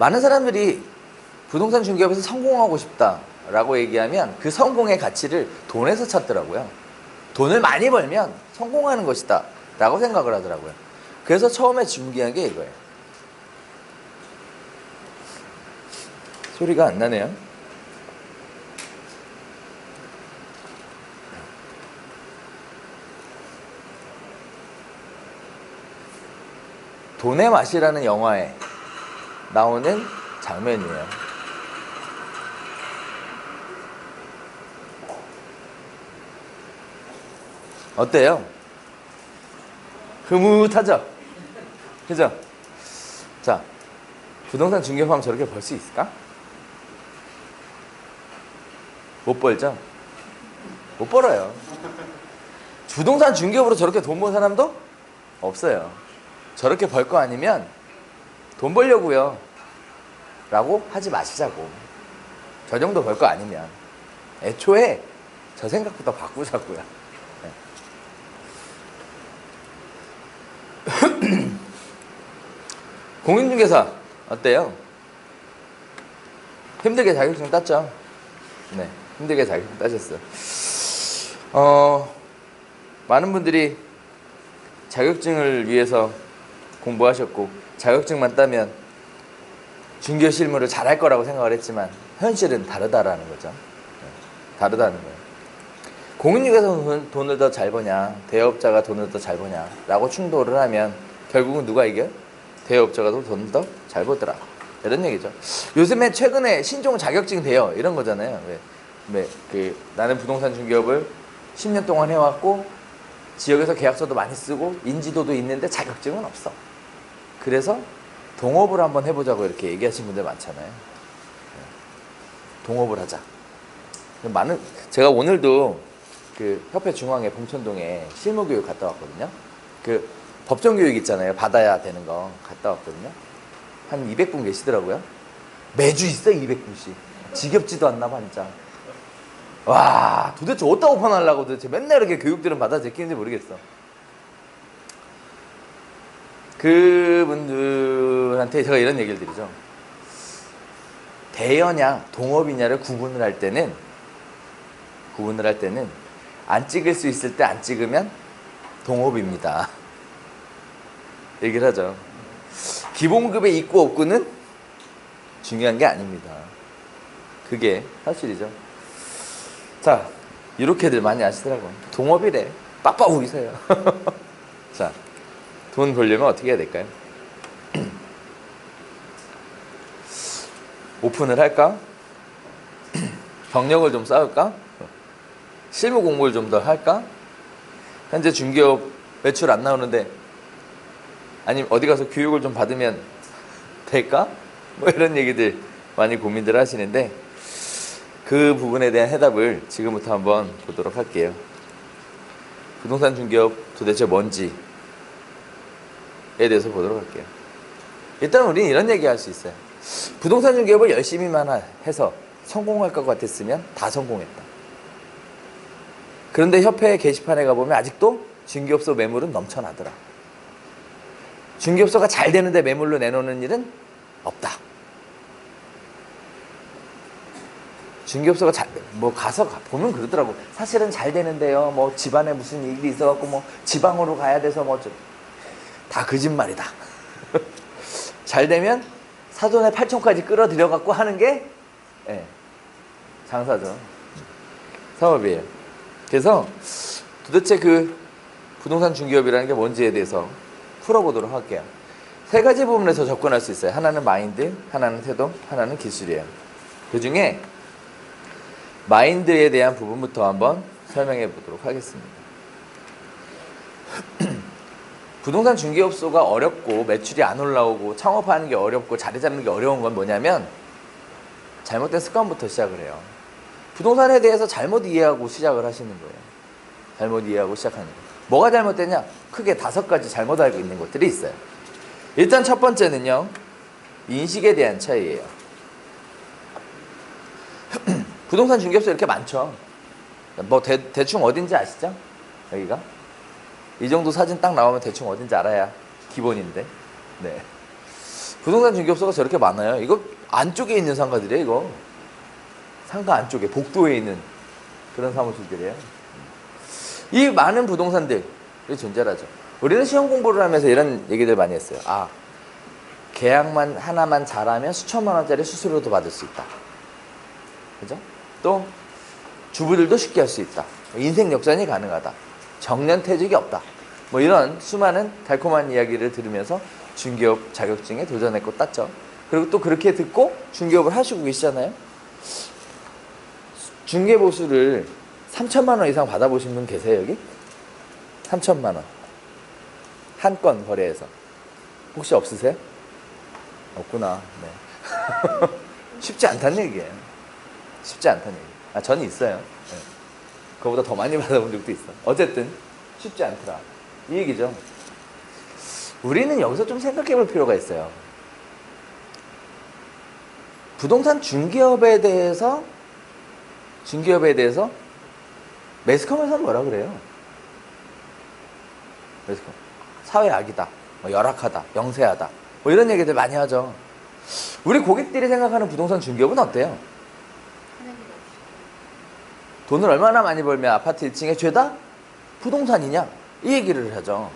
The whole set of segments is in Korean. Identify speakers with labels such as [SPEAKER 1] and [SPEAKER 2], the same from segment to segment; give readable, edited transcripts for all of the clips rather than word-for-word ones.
[SPEAKER 1] 많은 사람들이 부동산 중개업에서 성공하고 싶다라고 얘기하면 그 성공의 가치를 돈에서 찾더라고요. 돈을 많이 벌면 성공하는 것이다 라고 생각을 하더라고요. 그래서 처음에 준비한 게 이거예요. 소리가 안 나네요. 돈의 맛이라는 영화에 나오는 장면이에요. 어때요? 흐뭇하죠? 그죠? 자, 부동산 중개업하면 저렇게 벌 수 있을까? 못 벌죠? 못 벌어요. 부동산 중개업으로 저렇게 돈 번 사람도 없어요. 저렇게 벌 거 아니면 돈 벌려고요 라고 하지 마시자고. 저 정도 벌 거 아니면 애초에 저 생각부터 바꾸자고요. 네. 공인중개사 어때요? 힘들게 자격증 땄죠? 네, 힘들게 자격증 따셨어요. 많은 분들이 자격증을 위해서 공부하셨고 자격증만 따면 중개 실무를 잘할 거라고 생각을 했지만 현실은 다르다라는 거죠. 네, 다르다는 거예요. 공인중개사가 돈을 더 잘 버냐 대여업자가 돈을 더 잘 버냐 라고 충돌을 하면 결국은 누가 이겨요? 대여업자가 돈을 더 잘 벌더라 이런 얘기죠. 요즘에 최근에 신종 자격증 대여 이런 거잖아요. 나는 부동산 중개업을 10년 동안 해왔고 지역에서 계약서도 많이 쓰고 인지도도 있는데 자격증은 없어. 그래서 동업을 한번 해보자고 이렇게 얘기하신 분들 많잖아요. 동업을 하자. 제가 오늘도 그 협회 중앙회 봉천동에 실무교육 갔다 왔거든요. 그 법정교육 있잖아요. 받아야 되는 거 갔다 왔거든요. 한 200분 계시더라고요. 매주 있어요. 200분씩. 지겹지도 않나 봐 진짜. 와, 도대체 어디다 오픈하려고 도대체 맨날 이렇게 교육들은 받아 제끼는지 모르겠어. 그분들한테 제가 이런 얘기를 드리죠. 대여냐 동업이냐를 구분을 할 때는 안 찍을 수 있을 때 안 찍으면 동업입니다. 얘기를 하죠. 기본급에 있고 없고는 중요한 게 아닙니다. 그게 사실이죠. 자, 이렇게들 많이 아시더라고요. 동업이래. 빡빡 우기세요. 자, 돈 벌려면 어떻게 해야 될까요? 오픈을 할까? 경력을 좀 쌓을까? 실무 공부를 좀 더 할까? 현재 중개업 매출 안 나오는데 아니면 어디 가서 교육을 좀 받으면 될까? 뭐 이런 얘기들 많이 고민들 하시는데 그 부분에 대한 해답을 지금부터 한번 보도록 할게요. 부동산 중개업 도대체 뭔지에 대해서 보도록 할게요. 일단 우리는 이런 얘기 할 수 있어요. 부동산 중개업을 열심히만 해서 성공할 것 같았으면 다 성공했다. 그런데 협회 게시판에 가보면 아직도 중개업소 매물은 넘쳐나더라. 중개업소가 잘 되는데 매물로 내놓는 일은 없다. 중개업소가 가서 보면 그러더라고. 사실은 잘 되는데요. 뭐 집안에 무슨 일이 있어갖고 뭐 지방으로 가야 돼서 다 거짓말이다. 잘 되면 사돈의 8촌까지 끌어들여갖고 하는 게 장사죠. 사업이에요. 그래서 도대체 그 부동산 중개업이라는 게 뭔지에 대해서 풀어보도록 할게요. 세 가지 부분에서 접근할 수 있어요. 하나는 마인드, 하나는 태도, 하나는 기술이에요. 그 중에 마인드에 대한 부분부터 한번 설명해 보도록 하겠습니다. 부동산 중개업소가 어렵고 매출이 안 올라오고 창업하는 게 어렵고 자리 잡는 게 어려운 건 뭐냐면 잘못된 습관부터 시작을 해요. 부동산에 대해서 잘못 이해하고 시작을 하시는 거예요. 잘못 이해하고 시작하는 거예요. 뭐가 잘못됐냐? 크게 5가지 잘못 알고 있는 것들이 있어요. 일단 첫 번째는요, 인식에 대한 차이예요. 부동산 중개업소 이렇게 많죠. 뭐 대충 어딘지 아시죠? 여기가? 이 정도 사진 딱 나오면 대충 어딘지 알아야 기본인데. 네. 부동산 중개업소가 저렇게 많아요. 이거 안쪽에 있는 상가들이에요. 이거 상가 안쪽에 복도에 있는 그런 사무실들이에요. 이 많은 부동산들이 존재하죠. 우리는 시험 공부를 하면서 이런 얘기들 많이 했어요. 아, 계약만 하나만 잘하면 수천만 원짜리 수수료도 받을 수 있다. 그죠? 또 주부들도 쉽게 할 수 있다. 인생 역전이 가능하다. 정년퇴직이 없다. 뭐 이런 수많은 달콤한 이야기를 들으면서 중개업 자격증에 도전했고 땄죠. 그리고 또 그렇게 듣고 중개업을 하시고 계시잖아요. 중개보수를 3천만 원 이상 받아보신 분 계세요 여기? 3천만 원 한 건 거래에서 혹시 없으세요? 없구나. 네. 쉽지 않다는 얘기예요. 쉽지 않다는 얘기. 아, 저는 있어요. 네. 그거보다 더 많이 받아본 적도 있어. 어쨌든 쉽지 않더라. 이 얘기죠. 우리는 여기서 좀 생각해 볼 필요가 있어요. 부동산 중개업에 대해서 매스컴에서는 뭐라 그래요? 매스컴. 사회 악이다. 뭐 열악하다. 영세하다. 뭐 이런 얘기들 많이 하죠. 우리 고객들이 생각하는 부동산 중개업은 어때요? 돈을 얼마나 많이 벌면 아파트 1층에 죄다? 부동산이냐? 이 얘기를 하죠.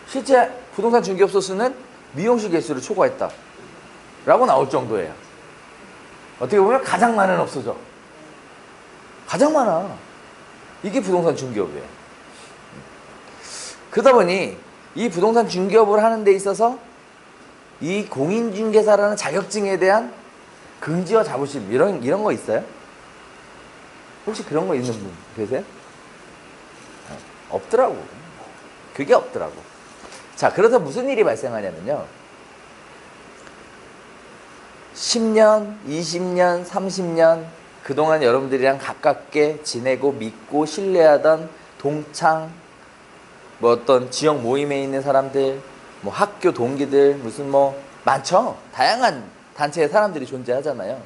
[SPEAKER 1] 실제 부동산 중개업소 수는 미용실 개수를 초과했다 라고 나올 정도예요. 어떻게 보면 가장 많은 업소죠. 가장 많아. 이게 부동산 중개업이에요. 그러다 보니 이 부동산 중개업을 하는 데 있어서 이 공인중개사라는 자격증에 대한 긍지와 자부심 이런 거 있어요? 혹시 그런 거 있는 분 계세요? 없더라고. 그게 없더라고. 자, 그래서 무슨 일이 발생하냐면요. 10년, 20년, 30년 그동안 여러분들이랑 가깝게 지내고 믿고 신뢰하던 동창, 뭐 어떤 지역 모임에 있는 사람들, 뭐 학교 동기들, 무슨 뭐 많죠. 다양한 단체의 사람들이 존재하잖아요.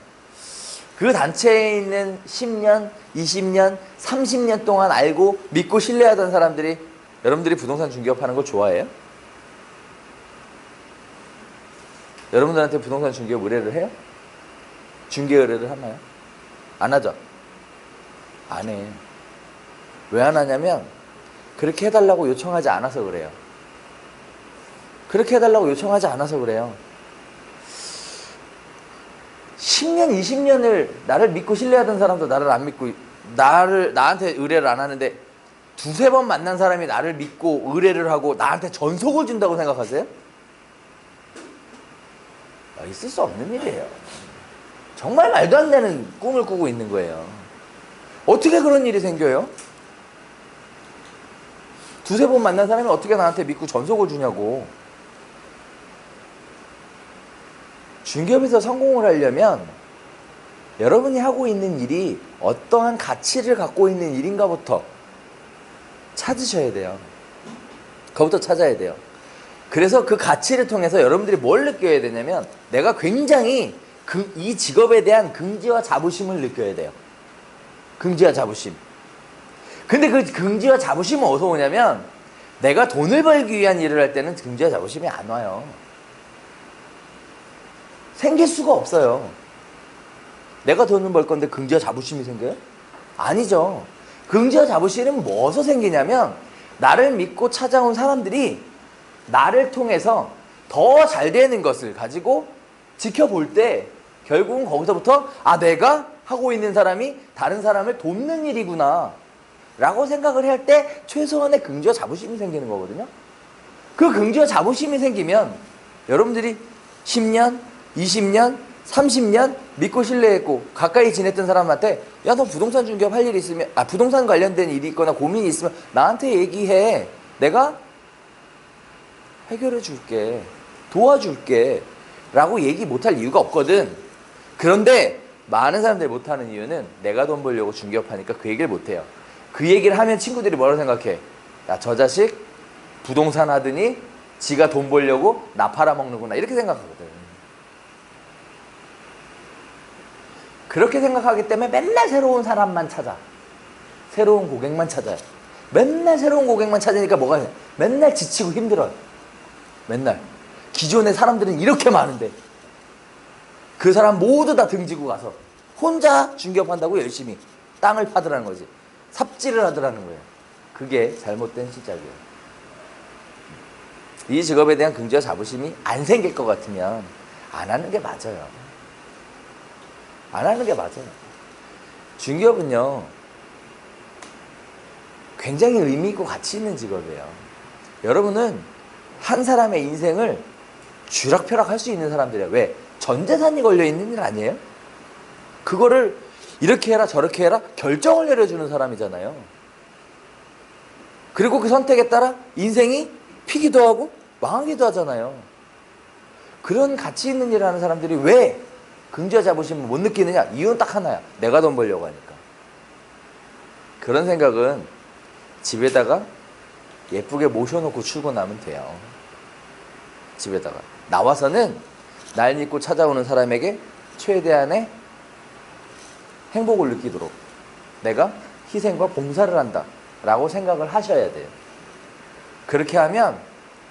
[SPEAKER 1] 그 단체에 있는 10년, 20년, 30년 동안 알고 믿고 신뢰하던 사람들이 여러분들이 부동산 중개업 하는 거 좋아해요? 여러분들한테 부동산 중개업 의뢰를 해요? 중개 의뢰를 하나요? 안 하죠? 안 해. 왜 안 하냐면 그렇게 해달라고 요청하지 않아서 그래요. 그렇게 해달라고 요청하지 않아서 그래요. 10년, 20년을 나를 믿고 신뢰하던 사람도 나를 안 믿고 나한테 의뢰를 안 하는데 두세 번 만난 사람이 나를 믿고 의뢰를 하고 나한테 전속을 준다고 생각하세요? 있을 수 없는 일이에요. 정말 말도 안 되는 꿈을 꾸고 있는 거예요. 어떻게 그런 일이 생겨요? 두세 번 만난 사람이 어떻게 나한테 믿고 전속을 주냐고. 중개업에서 성공을 하려면 여러분이 하고 있는 일이 어떠한 가치를 갖고 있는 일인가부터 찾으셔야 돼요. 그거부터 찾아야 돼요. 그래서 그 가치를 통해서 여러분들이 뭘 느껴야 되냐면 내가 굉장히 이 직업에 대한 긍지와 자부심을 느껴야 돼요. 긍지와 자부심. 근데 그 긍지와 자부심은 어디서 오냐면 내가 돈을 벌기 위한 일을 할 때는 긍지와 자부심이 안 와요. 생길 수가 없어요. 내가 돈을 벌 건데 긍지와 자부심이 생겨요? 아니죠. 긍지와 자부심은 뭐서 생기냐면 나를 믿고 찾아온 사람들이 나를 통해서 더 잘 되는 것을 가지고 지켜볼 때 결국은 거기서부터 아, 내가 하고 있는 사람이 다른 사람을 돕는 일이구나 라고 생각을 할 때 최소한의 긍지와 자부심이 생기는 거거든요. 그 긍지와 자부심이 생기면 여러분들이 10년, 20년, 30년 믿고 신뢰했고 가까이 지냈던 사람한테 야, 너 부동산 중개업 할 일이 있으면 부동산 관련된 일이 있거나 고민이 있으면 나한테 얘기해. 내가 해결해 줄게. 도와줄게. 라고 얘기 못할 이유가 없거든. 그런데 많은 사람들이 못하는 이유는 내가 돈 벌려고 중개업 하니까 그 얘기를 못해요. 그 얘기를 하면 친구들이 뭐라고 생각해? 야, 저 자식 부동산 하더니 지가 돈 벌려고 나 팔아먹는구나. 이렇게 생각하거든. 그렇게 생각하기 때문에 맨날 새로운 사람만 찾아. 새로운 고객만 찾아요. 맨날 새로운 고객만 찾으니까 뭐가 돼? 맨날 지치고 힘들어요. 맨날. 기존의 사람들은 이렇게 많은데 그 사람 모두 다 등지고 가서 혼자 중개업한다고 열심히 땅을 파더라는 거지. 삽질을 하더라는 거예요. 그게 잘못된 시작이에요. 이 직업에 대한 긍지와 자부심이 안 생길 것 같으면 안 하는 게 맞아요. 안 하는 게 맞아요. 중개업은요, 굉장히 의미 있고 가치 있는 직업이에요. 여러분은 한 사람의 인생을 쥐락펴락 할 수 있는 사람들이에요. 왜? 전 재산이 걸려있는 일 아니에요? 그거를 이렇게 해라 저렇게 해라 결정을 내려주는 사람이잖아요. 그리고 그 선택에 따라 인생이 피기도 하고 망하기도 하잖아요. 그런 가치 있는 일을 하는 사람들이 왜 긍지와 자부심을 못 느끼느냐? 이유는 딱 하나야. 내가 돈 벌려고 하니까. 그런 생각은 집에다가 예쁘게 모셔놓고 출근하면 돼요. 집에다가. 나와서는 날 믿고 찾아오는 사람에게 최대한의 행복을 느끼도록 내가 희생과 봉사를 한다 라고 생각을 하셔야 돼요. 그렇게 하면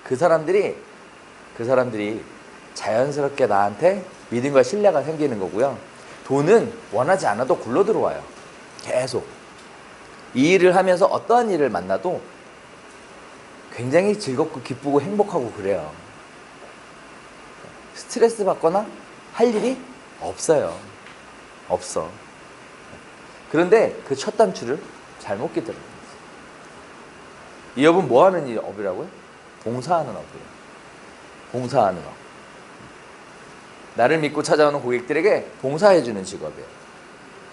[SPEAKER 1] 그 사람들이 자연스럽게 나한테 믿음과 신뢰가 생기는 거고요. 돈은 원하지 않아도 굴러 들어와요. 계속. 이 일을 하면서 어떠한 일을 만나도 굉장히 즐겁고 기쁘고 행복하고 그래요. 스트레스 받거나 할 일이 없어요. 없어. 그런데 그 첫 단추를 잘못 끼더라고요. 이 업은 뭐 하는 업이라고요? 봉사하는 업이에요. 봉사하는 업. 나를 믿고 찾아오는 고객들에게 봉사해주는 직업이에요.